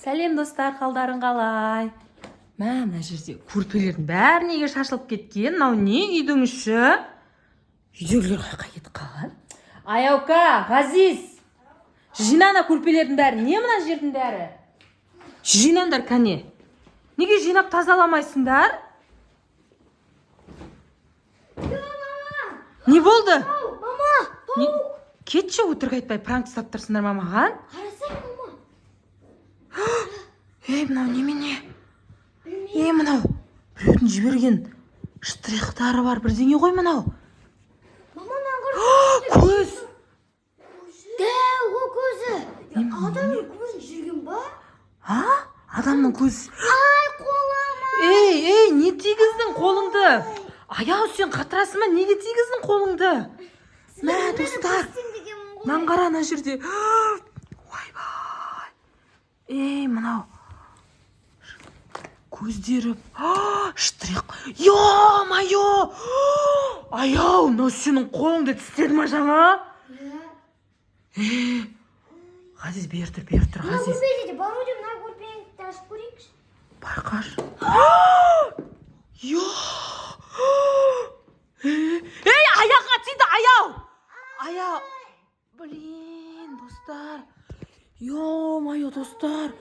Сәлем достар, қалдарың қалай? Мына жерде көрпелердің бәрі неге шашылып кеткен? Мынау не үйдің іші? Үйдегілер қайда кетіп қалған? Аяука, Ғазиз! Жинана көрпелердің бәрі. Не мына жердің бәрі? Жинаңдар кәне. Неге жинап тазаламайсыңдар? Не болды? Мама! Кетші, өтірік айтпай, пранк істеп тұрсыңдар ма маған? Қарасаң, мама. Ей, мынау немене? Ей, мынау біреудің жіберген штрихтары бар бірдеңе ғой мынау. Мамадан қарасаң. Көз! Дәу, о көзі. Адамның көзін жүрген ба? Адамның көзі. Ай, қолыма. Ей, не тигіздің қолыңды? Аяу, сен қатырасың ба? Неге тигіздің қолыңды? Мә, достар, мынаны қара ана жерде. Ойбай. Ей, мынау көздері. Штрих. Ё-моё! Аяу, мынау сенің қолыңды тістеді ма жаңа? Ғазиз, бер тұр, Ғазиз. Мына көрпе бар ма деп, мына көрпені ашып көрейікші. Байқаш. Ей, аяққа тиді, аяу! Аяу. Блин, достар. Ё-моё, достар.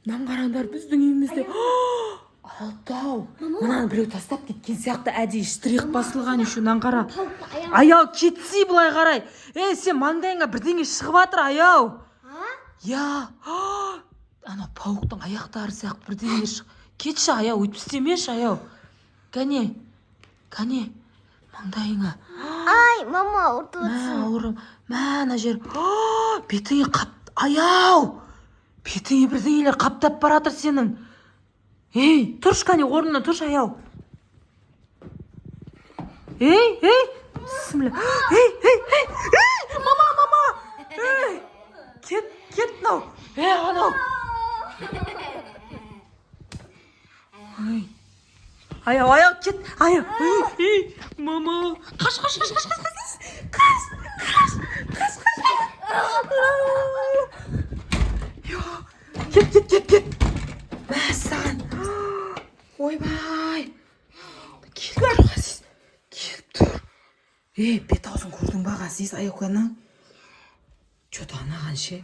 Мынаны қараңдар, біздің үйімізде. Алтау. Мынаны біреу тастап кеткен сияқты әдейі штрих басылған еще, мынаны қара. Аяу, кетсей былай қарай. Ей, сен маңдайыңа бірдеңе шығып жатыр, аяу. Я. Ана пауықтың аяқтары сияқты бірдеңе шығып. Кетші, аяу, өйтіп істемеші, аяу. Кәне, маңдайыңа. Ай, мама, ұрты Мә, өтсін. ауырым. Мә, ана жер. Бетіңе аяу. Бетіңе бірдеңелер қаптап баратыр сенің. Ей, тұрш кәне, орнына тұрш, аяу. Ей, бісміллә. Ей, мама. Ей, кет мынау. Анау. Аяу, кет. Аяу. Ей, мама. Қаш. Кет. Мәссаған. Ойбай. Келіп тұр, Ғазиз. Келіп тұр. Ей, бет аузын көрдің ба, Ғазиз, аяуканың? Че-то анаған ше,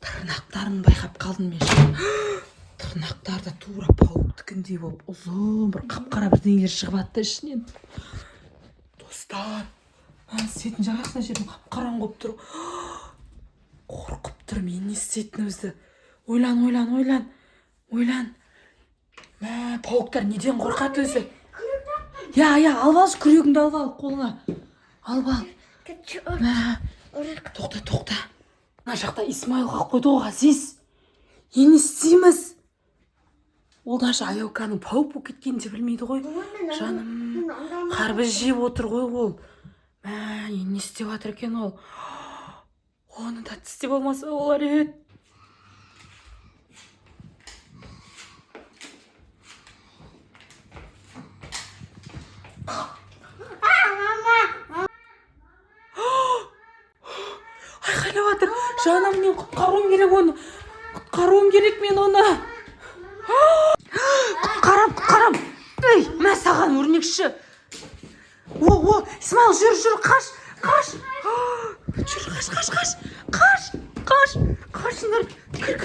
тырнақтарын байқап қалдым мен ше. Тырнақтарды тура пауықтікіндей болып, ұзын бір қап-қара бірдеңелер шығып атты ішінен. Достар, істейтін жағасына жерім қап-қараң болып тұр. Қорқып тұр, мен не істейтінімізді. Ойлан. Мә, пауықтар неден қорқады өзі? Я, алып алшы, күрегіңді алып ал, қолыңа. Алып ал. Мә, тоқта. Мына жақта Исмаил қалып қойды ғой, Ғазиз. Не істейміз? Ол даже аяуканың пауық болып кеткенін де білмейді ғой. Жаным, қарбыз жеп отыр ғой ол. Мә, не істеп жатыр екен ол? Оны да тістеп болмаса олар еді. Айқайлап жатыр. Жаным, мен құтқаруым керек мен оны. Құтқарам. Ей, мә саған өрнекші. Исмаил, жүр, қаш. Қашыңдар. Кір.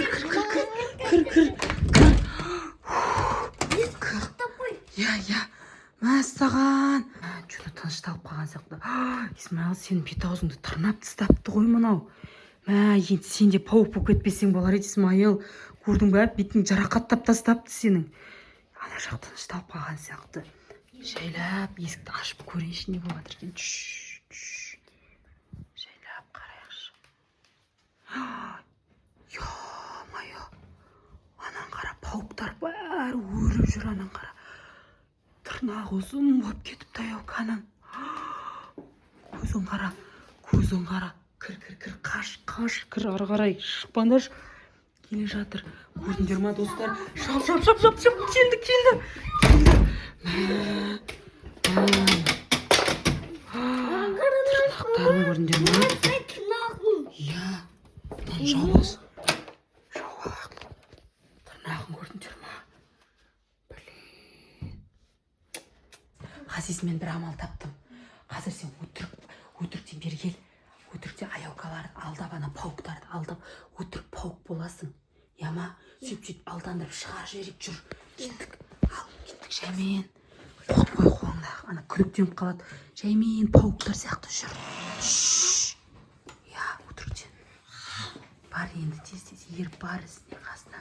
Я. Мә саған. Что-то тынышталып қалған сияқты. Исмаил, сенің бет аузыңды тырнап тастапты ғой мынау. Мә, енді сен де пауық болып кетпесең болар еді, Исмаил. Көрдің бе, бетің жарақаттап тастапты сенің. Ана жақ тынышталып қалған сияқты. Жайлап есікті ашып көрейінші, не болып жатыр екен. Жайлап қарайықшы. Ё-моё. Анан қара, пауықтар бәрі өріп жүр, анан қара. Тырнақ ұзын болып кетіпті аяуканың. Көзін қара. Кір, қаш, ары қарай шықпаңдаршы. Келе жатыр. Көрдіңдер ма, достар? Шап. Келді. Тырнақтарын көрдіңдер ма? Я. Жауыз. Ғазиз, мен бір амал таптым. Қазір сен өтіріктен бері кел. Өтірікте аяукаларды алдап, ана пауықтарды алдап, өтірік пауық боласың. Яма, сөйтіп алдандырып шығар жіберіп жүр. Кеттік, жаймен. Қойып қой қолыңдағы, ана күдіктеніп қалады. Жаймен пауықтар сияқты жүр. Я, өтіріктен. Бар енді тез еріп бар ізіне қасына.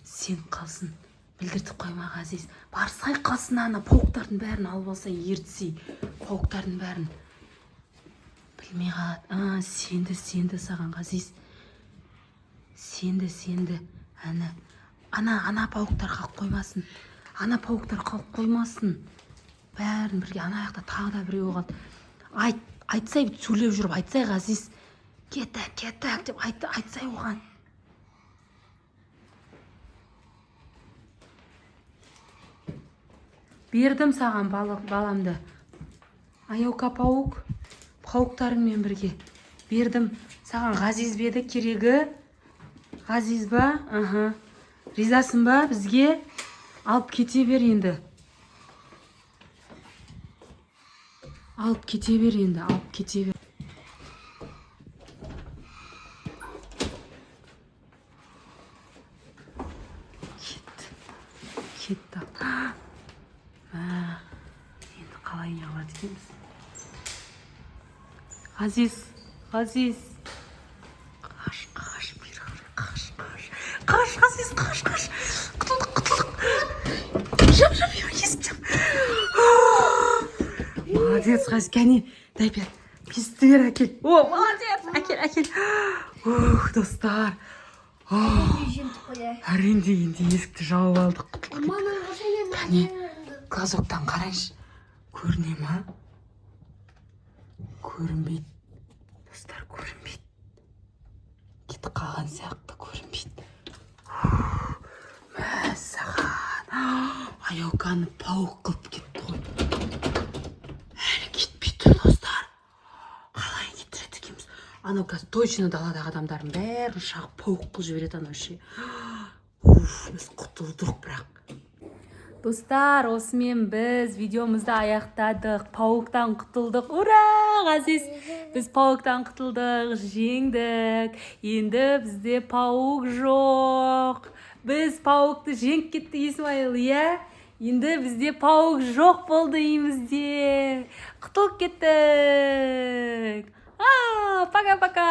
Сен қалсын. Білдіртіп қойма Ғазиз. Барсай қалсын, ана пауықтардың бәрін алып алса ертсей. Пауықтардың бәрін. Білмей қалады. Сенді саған Ғазиз. Сенді. Ана пауықтар қалып қоймасын. Бәрін бірге ана аяқта тағы да біреу қалды. Айтсай сөйлеп жүріп айтсай Ғазиз. Кеттік деп айтсай оған. Бердім саған баламды. Аяука пауықтарыңмен бірге. Бердім саған. Ғазиз беді керегі? Ғазиз ба? Ризасын ба бізге? Алып кете бер енді. Алып кете бер. Кетті. Енді қалай алады дейміз. Ғазиз. Қаш, Ғазиз, қаш. Құтылдық. Жап, есіктен. Молодец, Ғазиз, кәне, дай бер. Пестер әкел. Молодец, әкел. Достар. Әренде енді есікті жауып алдық. Кәне, глазоктан қарайшы. Көріне ма? Көрінбейді. Достар, көрінбейді. Кетіп қалған сияқты көрінбейді. Мәссаған. Аяуканы пауық қылып кетті ғой. Әлі кетпей тұр, достар. Қалай кетіреді екенбіз? Анау қазір точно даладағы адамдардың бәрін шағып пауық қылып жібереді анау ше. Біз құтылдық бірақ. Достар, осымен біз видеомызды аяқтадық. Пауықтан құтылдық. Ура, Ғазиз! Біз пауықтан құтылдық, жеңдік. Енді бізде пауық жоқ. Біз пауықты жеңіп кеттік, Исмаил, иә? Енді бізде пауық жоқ болды үйімізде. Құтылып кеттік. Пока-пока.